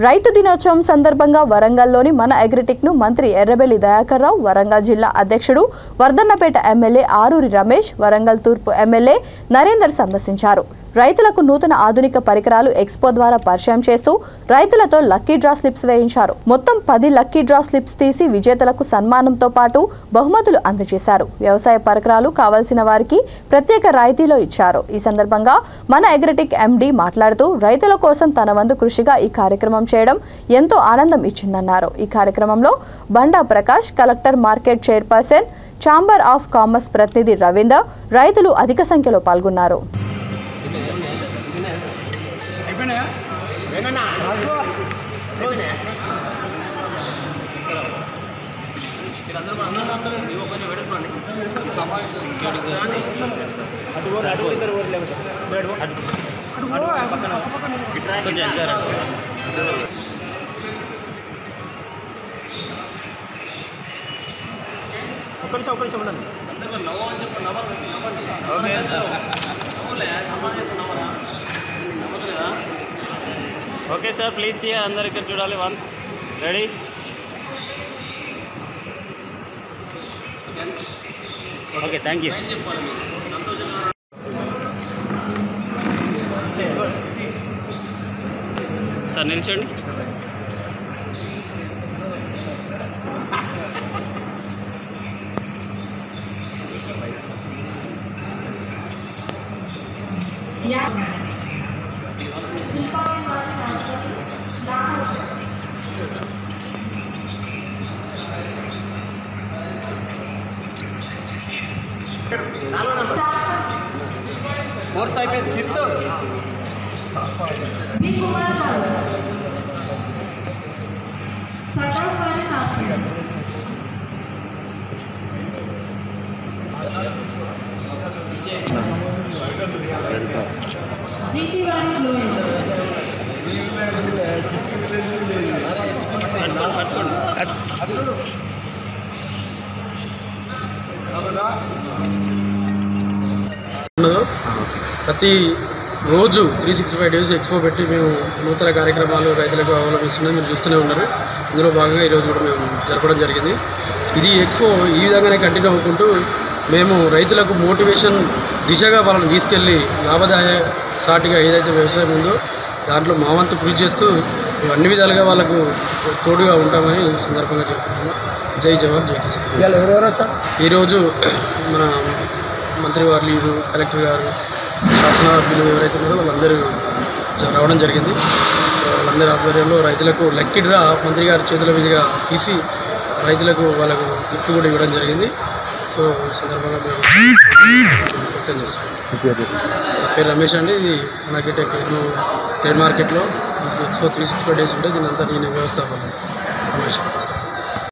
రైతు దినోత్సవం సందర్భంగా వరంగల్లోని మన అగ్రిటెక్ ను మంత్రి ఎర్రబెల్లి దయాకర్ రావు, వరంగల్ జిల్లా అధ్యక్షుడు వర్ధన్నపేట ఎమ్మెల్యే ఆరూరి రమేష్, వరంగల్ తూర్పు ఎమ్మెల్యే నరేందర్ సందర్శించారు. రైతులకు నూతన ఆధునిక పరికరాలు ఎక్స్పో ద్వారా పరిచయం చేస్తూ రైతులతో లక్కీ డ్రా స్లిప్స్ వేయించారు. మొత్తం 10 లక్కీ డ్రా స్లిప్స్ తీసి విజేతలకు సన్మానంతో పాటు బహుమతులు అందజేశారు. వ్యవసాయ పరికరాలు కావాల్సిన వారికి ప్రత్యేక రాయితీలో ఇచ్చారు. ఈ సందర్భంగా మన అగ్రిటెక్ ఎండి మాట్లాడుతూ రైతుల కోసం తన వంతు కృషిగా ఈ కార్యక్రమం చేయడం ఎంతో ఆనందం ఇచ్చిందన్నారు. ఈ కార్యక్రమంలో Banda Prakash, collector market chairperson, chamber of commerce ప్రతినిధి రవీందర్, రైతులు అధిక సంఖ్యలో పాల్గొన్నారు. ఓకే సార్, ప్లీజ్ సీ అందరు ఇక్కడ చూడాలి. Once ready. Okay, thank you sir. నిల్చోండి. फोर्थ అయిపోయింది, ఫిఫ్త్ బి కుమార్ గారు సదావారి నాకు జీటీ వారి ఫ్లోయింగ్ ప్రతి రోజు 365 డేస్ ఎక్స్పో పెట్టి మేము నూతన కార్యక్రమాలు రైతులకు అవలంబిస్తున్నాం. మీరు చూస్తూనే ఉన్నారు. ఇందులో భాగంగా ఈరోజు కూడా మేము జరపడం జరిగింది. ఇది ఎక్స్పో ఈ విధంగానే కంటిన్యూ అవ్వుకుంటూ మేము రైతులకు మోటివేషన్ దిశగా వాళ్ళని తీసుకెళ్ళి లాభదాయ సాటిగా ఏదైతే వ్యవసాయం ఉందో దాంట్లో మా వంతు కృషి చేస్తూ మేము అన్ని విధాలుగా వాళ్ళకు తోడుగా ఉంటామని సందర్భంగా చెప్తున్నాము. జై జవాన్, జై కిసాన్. ఈరోజు మన మంత్రి వారు, కలెక్టర్ గారు, శాసనసభ్యులు ఎవరైతే ఉన్నారో వాళ్ళందరూ రావడం జరిగింది. వాళ్ళందరి ఆధ్వర్యంలో రైతులకు లక్కీ డ్రా మంత్రి గారి చేతుల మీదుగా తీసి రైతులకు వాళ్ళకు గిఫ్ట్ కూడా ఇవ్వడం జరిగింది. సో ఈ సందర్భంగా మేము వ్యక్తం చేస్తాం. నా పేరు రమేష్ అండి. ఇది మన అగ్రిటెక్ ట్రేడ్ మార్కెట్లో ఎక్స్పో 365 డేస్ ఉంటే దీని అంతా నేను వ్యవస్థాపన రమేష్.